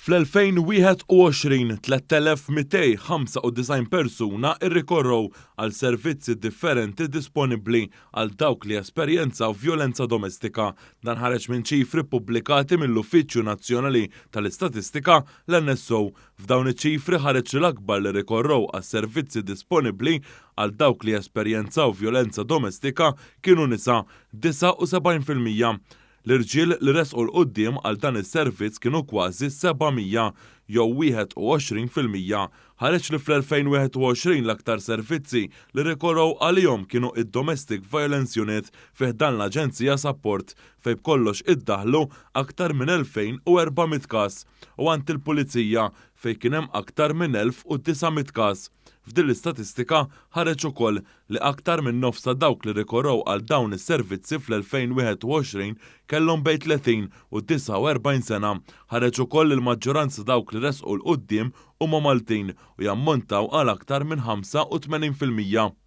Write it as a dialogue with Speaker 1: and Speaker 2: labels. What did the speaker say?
Speaker 1: Fl-2021 3295 persuna irrikorrow għal servizzi differenti disponibbli għal dawk li esperjenzaw vjolenza domestika. Dan ħareġ minn ċifri pubblikati mill-Uffiċċju Nazzjonali tal-Istatistika l-NSO. F'dawn iċ-ċifri ħareġ l-akbar li rikorrow għas servizzi disponibbli għal dawk li esperjenzaw vjolenza domestika kienu nisa 79%. L-irġiel li resqu l-qudiem għal dan is-servizz kienu kważi 700 jew 21%. Ħareġ li fl-2021 l-aktar servizzi li rikorrow għalihom kienu id-Domestic Violence Unit fih dan l-Aġenzija Support fejn b'kollox iddaħħlu aktar minn 2400 każ u għand il-Pulizija fejn kien hemm aktar minn 1900 każ. F'din l-istatistika ħareġ ukoll li aktar minn nofs ta' dawk li rikorrow għal dawn is-servizzi fl-2021 kellhom bejn 30 u 49 sena. Ħareġ ukoll li l-maġġoranza dawk li resqu l-qudiem huma Maltin u jammontaw għal aktar minn 85%.